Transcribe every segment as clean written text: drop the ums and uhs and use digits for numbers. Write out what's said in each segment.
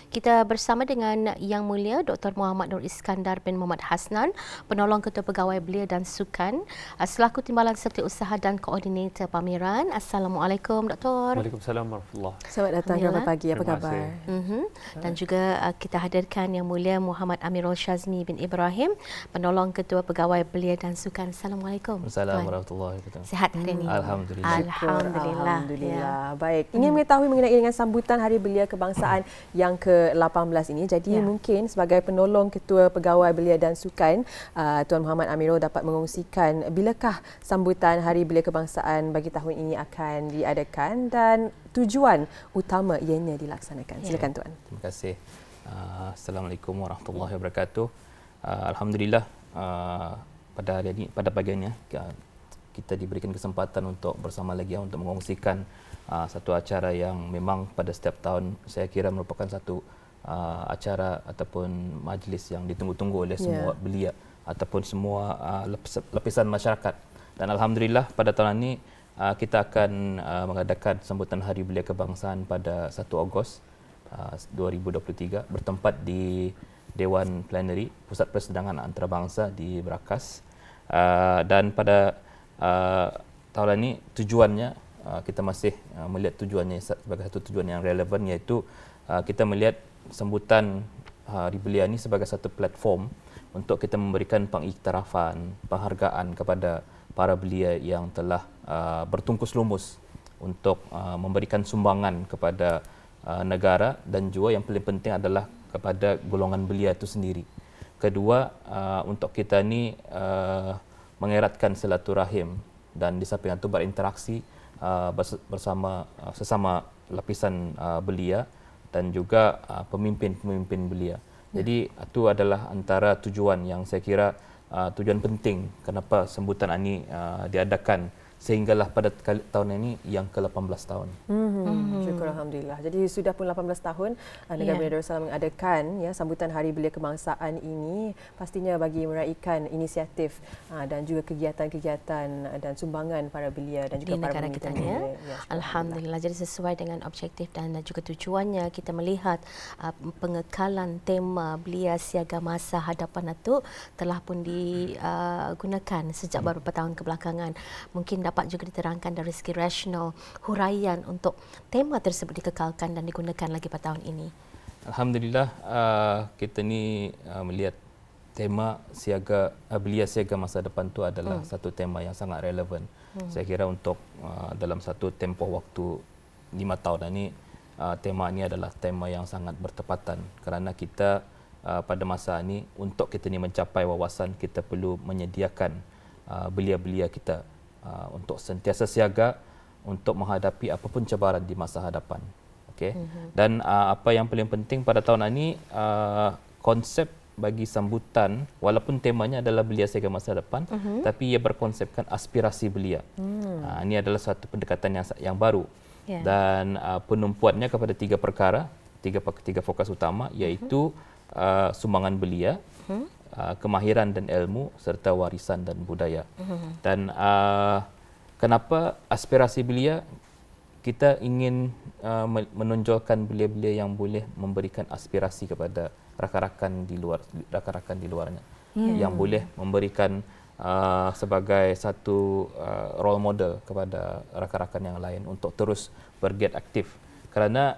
Kita bersama dengan Yang Mulia Dr. Muhammad Nur Iskandar bin Muhammad Hasnan, Penolong Ketua Pegawai Belia dan Sukan, selaku Timbalan Setiausaha dan Koordinator Pameran. Assalamualaikum, Dr. Waalaikumsalam warahmatullahi. Selamat datang, selamat pagi. Apa khabar? Dan juga kita hadirkan Yang Mulia Muhammad Amirul Shazmi bin Ibrahim, Penolong Ketua Pegawai Belia dan Sukan. Assalamualaikum. Assalamualaikum warahmatullahi wabarakatuh. Sihat hari ini? Alhamdulillah. Alhamdulillah. Alhamdulillah. Baik. Ingin mengetahui mengenai dengan sambutan Hari Belia Kebangsaan yang ke-18 ini. Jadi mungkin sebagai penolong Ketua Pegawai Belia dan Sukan, Tuan Muhammad Amirul dapat mengongsikan bilakah sambutan Hari Belia Kebangsaan bagi tahun ini akan diadakan dan tujuan utama ianya dilaksanakan. Silakan Tuan. Terima kasih. Assalamualaikum warahmatullahi wabarakatuh. Alhamdulillah pada pagi ini kita diberikan kesempatan untuk bersama lagi untuk mengongsikan satu acara yang memang pada setiap tahun saya kira merupakan satu acara ataupun majlis yang ditunggu-tunggu oleh semua belia ataupun semua lapisan masyarakat. Dan alhamdulillah pada tahun ini kita akan mengadakan sambutan Hari Belia Kebangsaan pada 1 Ogos 2023 bertempat di Dewan Plenary Pusat Persidangan Antarabangsa di Berakas. Dan pada tahun ini tujuannya kita masih melihat tujuannya sebagai satu tujuan yang relevan, iaitu kita melihat sambutan Hari Belia ini sebagai satu platform untuk kita memberikan pengiktirafan, penghargaan kepada para belia yang telah bertungkus lumus untuk memberikan sumbangan kepada negara dan juga yang paling penting adalah kepada golongan belia itu sendiri. Kedua, untuk kita ni mengeratkan silaturahim dan di samping itu berinteraksi bersama sesama lapisan belia dan juga pemimpin-pemimpin belia. Jadi itu adalah antara tujuan yang saya kira tujuan penting kenapa sambutan ini diadakan sehinggalah pada tahun ini yang ke-18 tahun. Syukur Alhamdulillah. Jadi sudah pun 18 tahun Negara Belia Darussalam mengadakan sambutan Hari Belia Kebangsaan ini, pastinya bagi meraihkan inisiatif dan juga kegiatan-kegiatan dan sumbangan para belia dan juga di para negara kita ni. Alhamdulillah. Jadi sesuai dengan objektif dan juga tujuannya, kita melihat pengekalan tema Belia Siaga Masa Hadapan itu telah pun digunakan sejak beberapa tahun kebelakangan. Mungkin dapat juga diterangkan dari segi rasional huraian untuk tema tersebut dikekalkan dan digunakan lagi pada tahun ini. Alhamdulillah kita ni melihat tema belia siaga masa depan itu adalah satu tema yang sangat relevan. Saya kira untuk dalam satu tempoh waktu 5 tahun ini tema ini adalah tema yang sangat bertepatan kerana kita pada masa ini untuk kita ni mencapai wawasan kita perlu menyediakan belia-belia kita untuk sentiasa siaga untuk menghadapi apapun cabaran di masa hadapan. Okey. Dan apa yang paling penting pada tahun ini konsep bagi sambutan walaupun temanya adalah belia siaga masa depan tapi ia berkonsepkan aspirasi belia. Ini adalah satu pendekatan yang baru. Dan penumpuannya kepada 3 perkara, tiga fokus utama, iaitu sumbangan belia, kemahiran dan ilmu serta warisan dan budaya. Dan kenapa aspirasi belia? Kita ingin menonjolkan belia-belia yang boleh memberikan aspirasi kepada rakan-rakan di luarnya, yang boleh memberikan sebagai satu role model kepada rakan-rakan yang lain untuk terus bergiat aktif. Kerana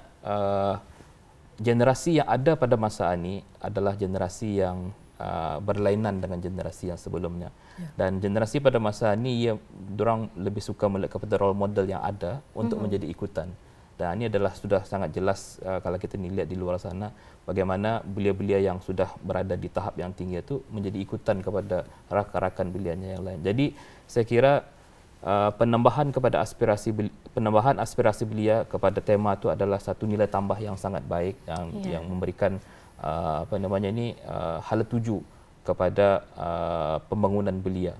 generasi yang ada pada masa ini adalah generasi yang berlainan dengan generasi yang sebelumnya. Dan generasi pada masa ini diorang lebih suka melihat kepada role model yang ada untuk menjadi ikutan. Dan ini adalah sudah sangat jelas kalau kita lihat di luar sana bagaimana belia-belia yang sudah berada di tahap yang tinggi itu menjadi ikutan kepada rakan-rakan belianya yang lain. Jadi saya kira penambahan aspirasi belia kepada tema itu adalah satu nilai tambah yang sangat baik yang memberikan hala tuju kepada pembangunan belia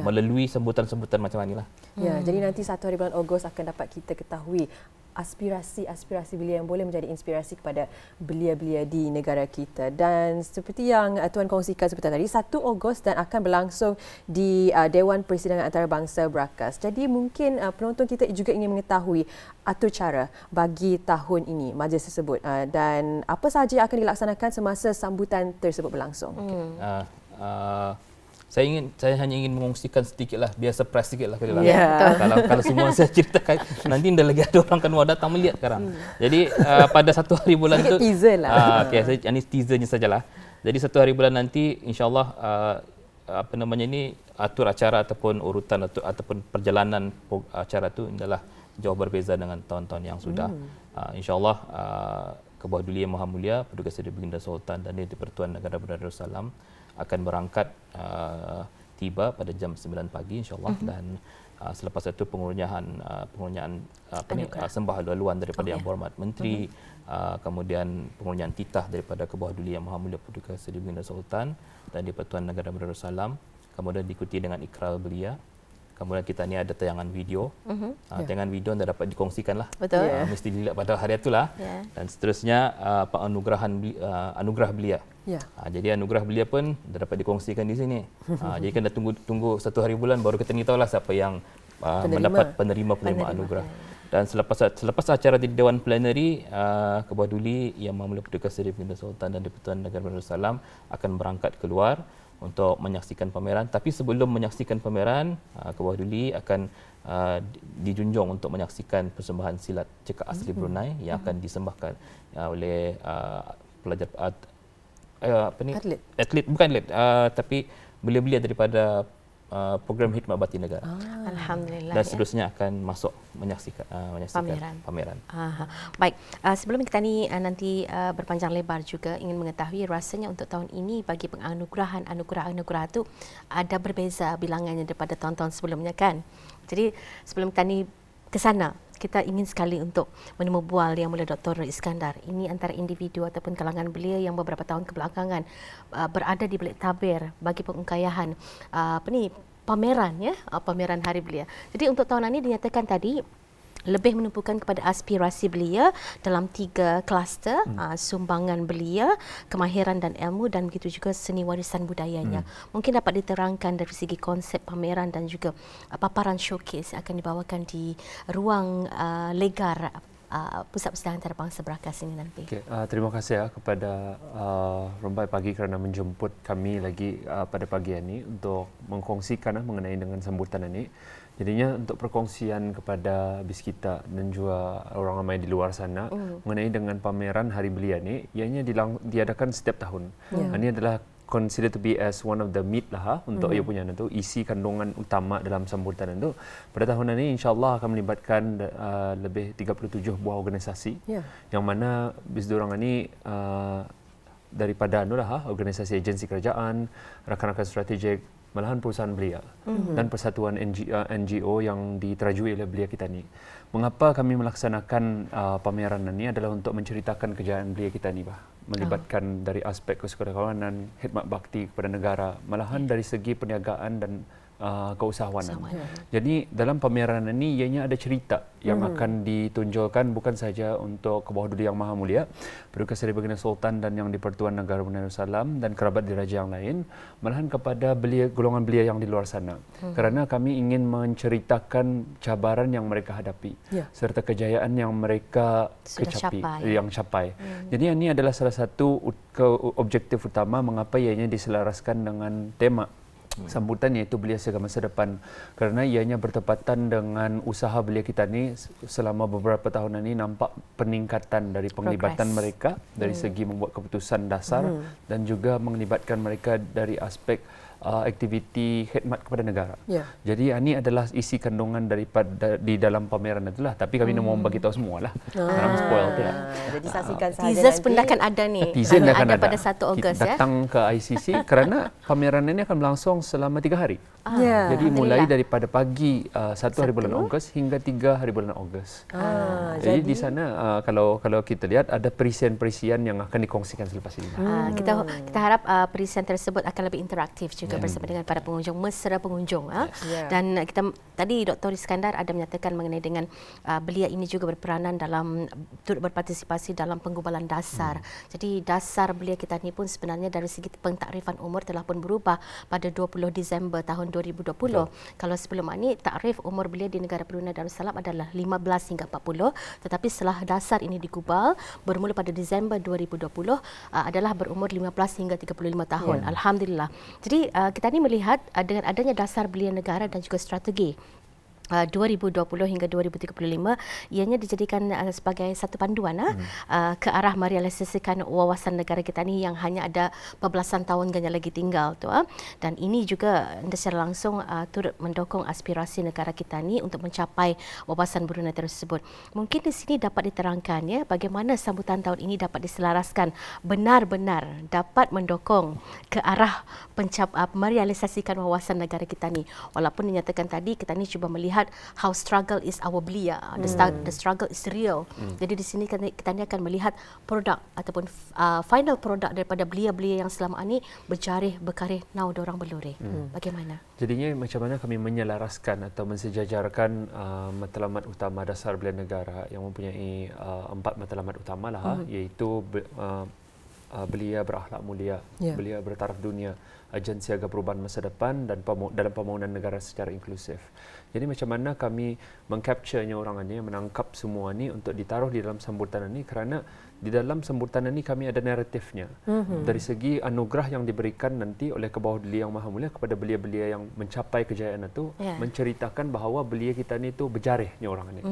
melalui sambutan-sambutan macam inilah. Jadi nanti 1 hari bulan Ogos akan dapat kita ketahui aspirasi belia yang boleh menjadi inspirasi kepada belia-belia di negara kita. Dan seperti yang Tuan kongsikan seperti tadi, 1 Ogos dan akan berlangsung di Dewan Persidangan Antarabangsa Brakas. Jadi mungkin penonton kita juga ingin mengetahui atur cara bagi tahun ini majlis tersebut dan apa sahaja yang akan dilaksanakan semasa sambutan tersebut berlangsung. Saya hanya ingin mengungsikan sedikitlah, biar surprise sedikitlah kalau semua saya ceritakan nanti dah lagi ada orang kan datang melihat sekarang. Jadi pada 1 hari bulan tu teaser lah. ini teasernya sajalah. Jadi 1 hari bulan nanti insya-Allah atur acara ataupun urutan ataupun perjalanan acara tu adalah jauh berbeza dengan tahun-tahun yang sudah. Insya-Allah Kebawah Duli Yang Maha Mulia Paduka Seri Baginda Sultan dan Di-Pertuan Negara Berdaulat Darussalam akan berangkat tiba pada jam 9 pagi insya-Allah dan selepas itu pengurniaan sembah laluan daripada Yang Berhormat Menteri, kemudian pengurniaan titah daripada Kebawah Duli Yang Maha Mulia Paduka Seri Baginda Sultan dan Di-Pertuan Negara Berdaulat Darussalam, kemudian diikuti dengan ikrar belia. Kemudian kita ni ada tayangan video. Tayangan video dah dapat dikongsikan lah. Betul. Mesti dilihat pada hari itulah. Dan seterusnya anugerah belia. Jadi anugerah belia pun dah dapat dikongsikan di sini. Jadi kan dah tunggu 1 hari bulan baru kita ni tahulah siapa yang mendapat penerima anugerah. Dan selepas acara di Dewan Plenary, Kebawah Duli Yang Maha Mulia Paduka Seri Baginda Sultan dan Di-Pertuan Negara Berdaulat Darussalam akan berangkat keluar untuk menyaksikan pameran. Tapi sebelum menyaksikan pameran, Kebawah Duli akan dijunjung untuk menyaksikan persembahan silat cekak asli Brunei yang akan disembahkan oleh pelajar atlet bukan atlet tapi belia-belia daripada program Khidmat Bakti Negara. Alhamdulillah. Dan seterusnya akan masuk menyaksikan pameran. Baik, sebelum kita nanti berpanjang lebar juga ingin mengetahui rasanya untuk tahun ini bagi anugerah itu ada berbeza bilangannya daripada tahun-tahun sebelumnya kan. Jadi sebelum kita ke sana, kita ingin sekali untuk menemu bual Yang Mulia Dr. Iskandar. Ini antara individu ataupun kalangan belia yang beberapa tahun kebelakangan berada di balik tabir bagi pengungkayahan pameran pameran Hari Belia. Jadi untuk tahun ini dinyatakan tadi lebih menumpukan kepada aspirasi belia dalam 3 kluster, sumbangan belia, kemahiran dan ilmu dan begitu juga seni warisan budayanya. Mungkin dapat diterangkan dari segi konsep pameran dan juga paparan showcase akan dibawakan di ruang legar Pusat Persidangan Antarabangsa Brakas ini nanti. Terima kasih kepada Rombai Pagi kerana menjemput kami lagi pada pagi ini untuk mengkongsikan mengenai dengan sambutan ini. Jadinya untuk perkongsian kepada bis kita dan juga orang ramai di luar sana mengenai dengan pameran Hari Belia ini, ianya diadakan setiap tahun. Ini adalah considered to be as one of the meat untuk ia punya itu isi kandungan utama dalam sambutan itu. Pada tahun ini insya-Allah akan melibatkan lebih 37 buah organisasi yang mana bis diorang ini daripada organisasi agensi kerajaan, rakan-rakan strategik, malahan perusahaan belia dan persatuan NGO yang diterajui oleh belia kita ni. Mengapa kami melaksanakan pameran ini adalah untuk menceritakan kejayaan belia kita ni, melibatkan dari aspek kesukarakawanan, khidmat bakti kepada negara, malahan dari segi perniagaan dan keusahawanan. Jadi dalam pameran ini ianya ada cerita yang akan ditunjukkan bukan saja untuk Kebawah Duli Yang Maha Mulia Paduka Seri Baginda Sultan dan Yang Di-Pertuan Negara Berdaulat Darussalam dan kerabat diraja yang lain, malahan kepada golongan belia yang di luar sana. Kerana kami ingin menceritakan cabaran yang mereka hadapi serta kejayaan yang mereka capai. Jadi ini adalah salah satu objektif utama mengapa ianya diselaraskan dengan tema sambutan iaitu Belia Siaga Masa Depan, kerana ianya bertepatan dengan usaha belia kita ni selama beberapa tahun ini nampak peningkatan dari penglibatan mereka dari segi membuat keputusan dasar dan juga melibatkan mereka dari aspek aktiviti khidmat kepada negara. Jadi ini adalah isi kandungan daripada di dalam pameran itulah, tapi kami nak mau bagi tahu semualah. Dalam spoil tu. Jadi saksikan sahaja teasers nanti. pun akan ada ni. Teaser akan ada pada 1 Ogos datang ke ICC kerana pameran ini akan berlangsung selama 3 hari. Jadi mulai daripada pagi 1 hari bulan Ogos hingga 3 hari bulan Ogos. Jadi di sana kalau kita lihat ada perisian-perisian yang akan dikongsikan selepas ini. Kita harap perisian tersebut akan lebih interaktif juga bersama dengan para pengunjung, mesra pengunjung. Dan kita tadi Dr. Iskandar ada menyatakan mengenai dengan belia ini juga berperanan dalam turut berpartisipasi dalam penggubalan dasar. Jadi dasar belia kita ni pun sebenarnya dari segi pentakrifan umur telah pun berubah pada 20 Disember tahun 2020. Kalau sebelum ini takrif umur belia di negara Brunei Darussalam adalah 15 hingga 40, tetapi setelah dasar ini digubal bermula pada Disember 2020 adalah berumur 15 hingga 35 tahun. Alhamdulillah. Jadi kita ni melihat dengan adanya dasar belia negara dan juga strategi 2020 hingga 2035 ianya dijadikan sebagai satu panduan ke arah merealisasikan wawasan negara kita ni yang hanya ada berbelasan tahun lagi tinggal tu. Dan ini juga secara langsung turut mendukung aspirasi negara kita ni untuk mencapai wawasan Brunei tersebut. Mungkin di sini dapat diterangkan ya bagaimana sambutan tahun ini dapat diselaraskan benar-benar dapat mendukung ke arah merealisasikan wawasan negara kita ni. Walaupun dinyatakan tadi kita ni cuba melihat how struggle is our belia, the struggle is real. Jadi di sini kita akan melihat produk ataupun final produk daripada belia-belia yang selama ini berjarih, berkarih, now dorang berluri. Bagaimana? Jadinya macam mana kami menyelaraskan atau mensejajarkan matlamat utama dasar belia negara yang mempunyai 4 matlamat utama lah, iaitu belia berakhlak mulia, belia bertaraf dunia, agen siaga perubahan masa depan dan dalam pembangunan negara secara inklusif. Jadi macam mana kami mengcapture-nya orang ini, menangkap semua ini untuk ditaruh di dalam sambutan ini, kerana di dalam sambutan ini kami ada naratifnya. Dari segi anugerah yang diberikan nanti oleh Kebawah Duli Yang Maha Mulia kepada belia-belia yang mencapai kejayaan itu, menceritakan bahawa belia kita ni itu berjarihnya orang ini.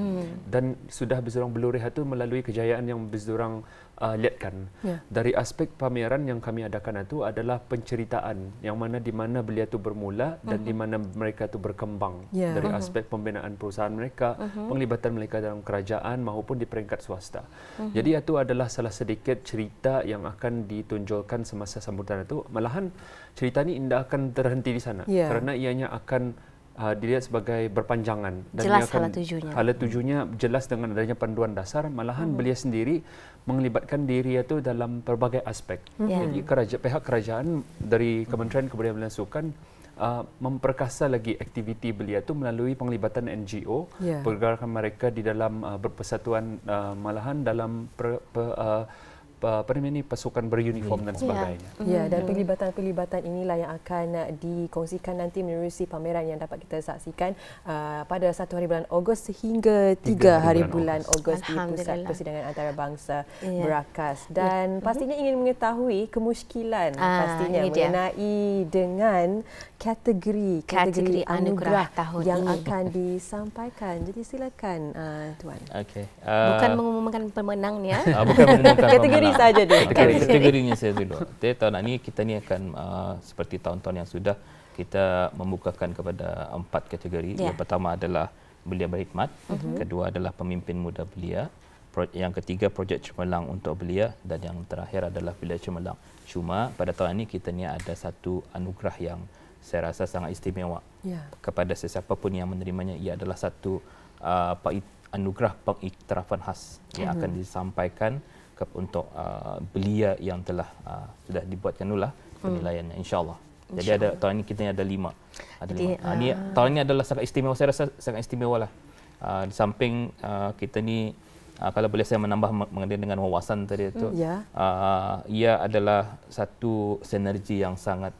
Dan sudah berjurang berlurih itu melalui kejayaan yang berjurang lihatkan. Dari aspek pameran yang kami adakan itu adalah penceritaan yang mana di mana belia itu bermula dan di mana mereka itu berkembang. Dari aspek pembinaan perusahaan mereka, penglibatan mereka dalam kerajaan maupun di peringkat swasta. Jadi itu adalah salah sedikit cerita yang akan ditunjukkan semasa sambutan itu. Malahan cerita ini tidak akan terhenti di sana kerana ianya akan dilihat sebagai berpanjangan dan jelas hala tujuannya jelas dengan adanya panduan dasar. Malahan belia sendiri melibatkan diri itu dalam pelbagai aspek. Jadi pihak kerajaan dari Kementerian Kebudayaan dan Sukan memperkasa lagi aktiviti belia itu melalui penglibatan NGO, pergerakan mereka di dalam berpersatuan, malahan dalam pasukan beruniform dan sebagainya. Dan penglibatan-penglibatan inilah yang akan dikongsikan nanti menerusi pameran yang dapat kita saksikan pada 1 hari bulan Ogos sehingga 3 hari bulan Ogos di Pusat Persidangan Antarabangsa Berakas. Dan pastinya ingin mengetahui kemusykilan pastinya mengenai dengan kategori anugerah tahun yang akan disampaikan. Jadi silakan Tuan. Bukan mengumumkan pemenangnya. Bukan mengumumkan kategori saja dia. Kategorinya saya dulu. Tahun ini kita ni akan seperti tahun-tahun yang sudah, kita membukakan kepada 4 kategori. Yang pertama adalah belia berkhidmat, kedua adalah pemimpin muda belia, yang ketiga projek cemerlang untuk belia, dan yang terakhir adalah belia cemerlang. Cuma pada tahun ini kita ni ada satu anugerah yang saya rasa sangat istimewa kepada sesiapa pun yang menerimanya. Ia adalah satu anugerah pengiktirafan khas yang akan disampaikan untuk belia yang telah sudah dibuatkan dulu penilaiannya, insya-Allah. Jadi ada tahun ini kita ada 5. Tahun ini adalah sangat istimewa, saya rasa sangat istimewa lah. Di samping kita ni kalau boleh saya menambah mengenai dengan wawasan tadi itu, ia adalah satu sinergi yang sangat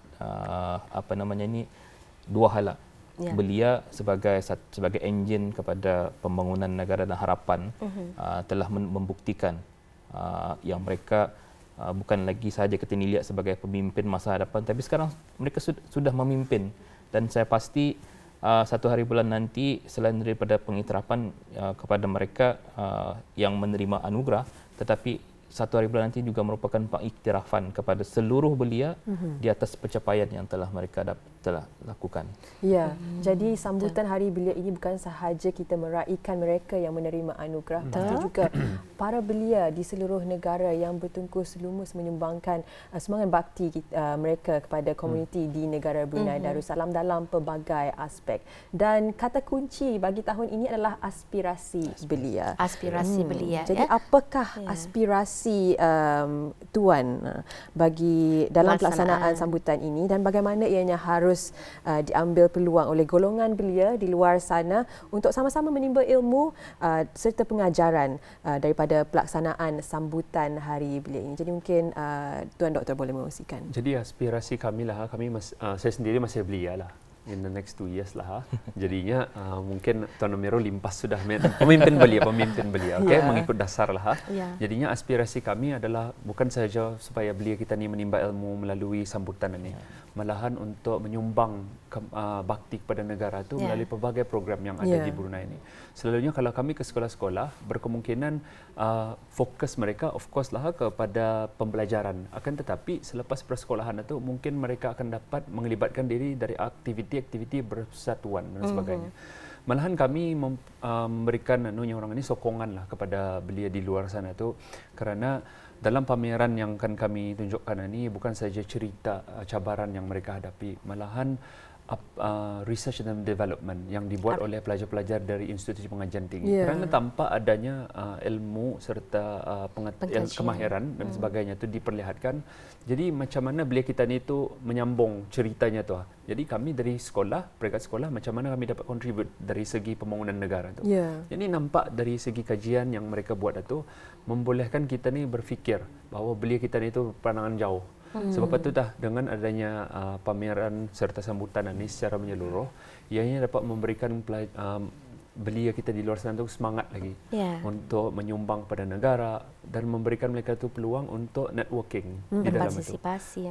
dua hal lah. Belia sebagai enjin kepada pembangunan negara dan harapan telah membuktikan yang mereka bukan lagi sahaja kita dilihat sebagai pemimpin masa hadapan, tapi sekarang mereka sudah memimpin. Dan saya pasti 1 hari bulan nanti, selain daripada pengiktirafan kepada mereka yang menerima anugerah, tetapi 1 hari bulan nanti juga merupakan pengiktirafan kepada seluruh belia di atas pencapaian yang telah mereka telah lakukan. Ya, jadi sambutan Hari Belia ini bukan sahaja kita meraihkan mereka yang menerima anugerah, tapi juga para belia di seluruh negara yang bertungkus lumus menyumbangkan semangat bakti mereka kepada komuniti di negara Brunei Darussalam dalam pelbagai aspek. Dan kata kunci bagi tahun ini adalah aspirasi belia. Aspirasi belia. Jadi apakah aspirasi Tuan bagi dalam pelaksanaan sambutan ini dan bagaimana ianya harus diambil peluang oleh golongan belia di luar sana untuk sama-sama menimba ilmu serta pengajaran daripada pelaksanaan sambutan Hari Belia ini. Jadi mungkin Tuan Doktor boleh mengkongsikan. Jadi aspirasi kami lah, saya sendiri masih belia lah. In the next 2 years lah. Jadinya mungkin Tuan Amiro limpas sudah pemimpin belia, okay? Mengikut dasar lah. Jadinya aspirasi kami adalah bukan saja supaya belia kita ni menimba ilmu melalui sambutan ini, malahan untuk menyumbang bakti kepada negara itu melalui pelbagai program yang ada di Brunei ini. Selalunya kalau kami ke sekolah-sekolah, berkemungkinan fokus mereka of course lah kepada pembelajaran. Akan tetapi selepas persekolahan itu mungkin mereka akan dapat melibatkan diri dari aktiviti bersatuan dan sebagainya. Malahan kami memberikan orang ini sokongan lah kepada belia di luar sana tu, kerana dalam pameran yang akan kami tunjukkan ini bukan saja cerita cabaran yang mereka hadapi, malahan research and development yang dibuat oleh pelajar-pelajar dari institusi pengajian tinggi. Kerana tanpa adanya ilmu serta kemahiran dan sebagainya itu diperlihatkan. Jadi macam mana belia kita ni tu menyambung ceritanya tu. Jadi kami dari sekolah, peringkat sekolah, macam mana kami dapat contribute dari segi pembangunan negara tu. Jadi nampak dari segi kajian yang mereka buat itu membolehkan kita ni berfikir bahawa belia kita ni tu pandangan jauh. Sebab itu dah dengan adanya pameran serta sambutan ini secara menyeluruh, ianya dapat memberikan belia kita di luar sana itu semangat lagi untuk menyumbang pada negara dan memberikan mereka itu peluang untuk networking di dalam itu. Partisipasi.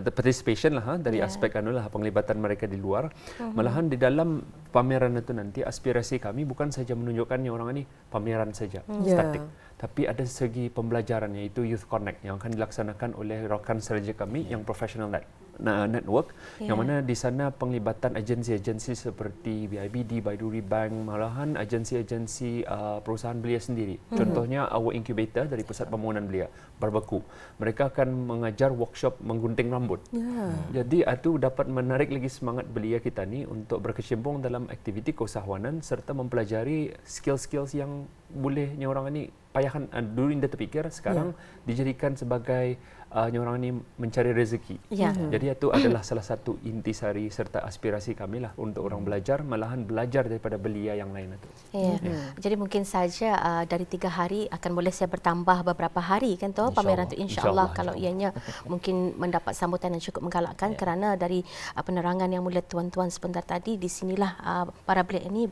The participation lah dari aspek penglibatan mereka di luar. Malahan di dalam pameran itu nanti aspirasi kami bukan saja menunjukkan orang ini pameran saja statik, tapi ada segi pembelajaran iaitu Youth Connect yang akan dilaksanakan oleh rakan serja kami yang professional network, yang mana di sana penglibatan agensi-agensi seperti BIBD, Baiduri Bank, malahan agensi-agensi perusahaan belia sendiri. Contohnya Our Incubator dari Pusat Pembangunan Belia, Barbaku. Mereka akan mengajar workshop menggunting rambut. Jadi itu dapat menarik lagi semangat belia kita ni untuk berkecimpung dalam aktiviti keusahawanan serta mempelajari skill-skills yang bolehnya orang ini payahan dulu indah terfikir, sekarang dijadikan sebagai orang ini mencari rezeki. Jadi itu adalah salah satu intisari serta aspirasi kami lah untuk orang belajar, malahan belajar daripada belia yang lain itu. Jadi mungkin saja dari 3 hari akan boleh saya bertambah beberapa hari kan tu pameran itu insya-Allah kalau ianya mungkin mendapat sambutan yang cukup menggalakkan, kerana dari penerangan yang mulia tuan-tuan sebentar tadi, di sinilah para belia ini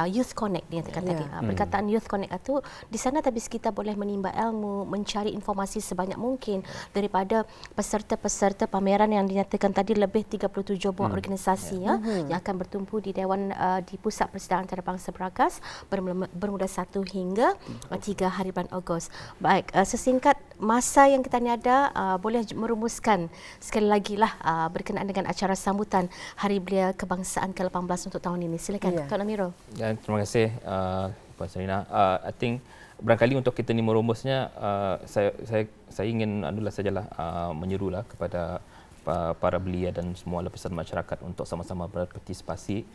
Youth Connect dinyatakan tadi. Perkataan Youth Connect itu di sana tapi kita boleh menimba ilmu, mencari informasi sebanyak mungkin daripada peserta-peserta pameran yang dinyatakan tadi lebih 37 buah organisasi yang akan bertumpu di Dewan di Pusat Persidangan Antarabangsa Beragas bermula 1 hingga 3 hari bulan Ogos. Baik, sesingkat masa yang kita ni ada, boleh merumuskan sekali lagi lah berkenaan dengan acara sambutan Hari Belia Kebangsaan ke-18 untuk tahun ini. Silakan Tuan Amiro. Terima kasih Puan Sarina. I think barangkali untuk kita ni merumusnya, saya ingin sajalah menyerulah kepada para belia dan semua lapisan masyarakat untuk sama-sama berpartisipasi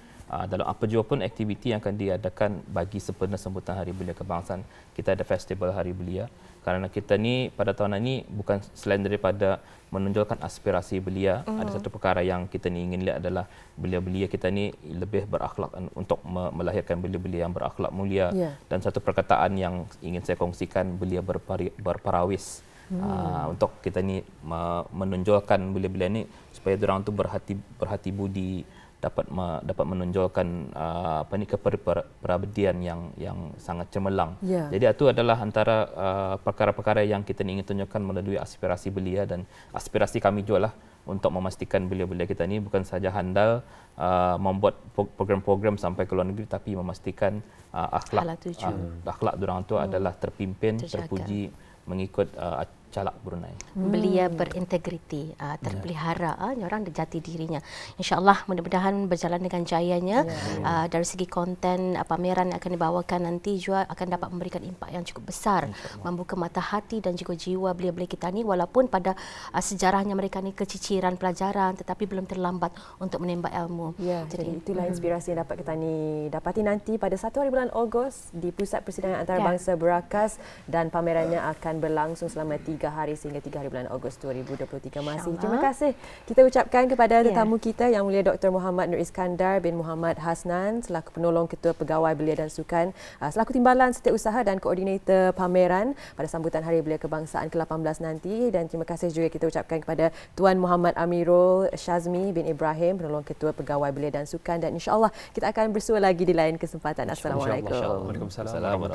dalam apa jua pun aktiviti yang akan diadakan bagi sempena sambutan Hari Belia Kebangsaan. Kita ada festival Hari Belia, kerana kita ni pada tahun ini bukan selain daripada menonjolkan aspirasi belia, ada satu perkara yang kita ni ingin lihat adalah belia-belia kita ni lebih berakhlak, untuk melahirkan belia-belia yang berakhlak mulia. Dan satu perkataan yang ingin saya kongsikan, belia berparawis. Untuk kita ni menonjolkan belia-belia ni supaya diorang tu berhati budi, dapat menonjolkan kepribadian yang sangat cemerlang. Jadi itu adalah antara perkara-perkara yang kita ingin tunjukkan melalui aspirasi belia, dan aspirasi kami juga lah untuk memastikan belia-belia kita ni bukan saja handal membuat program-program sampai ke luar negeri, tapi memastikan akhlak diorang tu adalah terpimpin, terpuji mengikut Calak Brunei. Belia berintegriti, terpelihara, orang jati dirinya. InsyaAllah mudah-mudahan berjalan dengan jayanya. Dari segi konten pameran yang akan dibawakan nanti juga akan dapat memberikan impak yang cukup besar, membuka mata hati dan juga jiwa belia-belia kita ni, walaupun pada sejarahnya mereka ni keciciran pelajaran tetapi belum terlambat untuk menembak ilmu. Ya, jadi itulah inspirasi yang dapat kita ni dapati nanti pada 1 hari bulan Ogos di Pusat Persidangan Antarabangsa Berakas, dan pamerannya akan berlangsung selama 3 hari sehingga 3 hari bulan Ogos 2023 masih. Terima kasih kita ucapkan kepada tetamu kita Yang Mulia Dr. Muhammad Nur Iskandar bin Muhammad Hasnan selaku penolong Ketua Pegawai Belia dan Sukan, selaku Timbalan Setiausaha dan Koordinator pameran pada sambutan Hari Belia Kebangsaan ke-18 nanti. Dan terima kasih juga kita ucapkan kepada Tuan Muhammad Amirul Shazmi bin Ibrahim, penolong Ketua Pegawai Belia dan Sukan, dan insya-Allah kita akan bersua lagi di lain kesempatan. Assalamualaikum. Waalaikumsalam.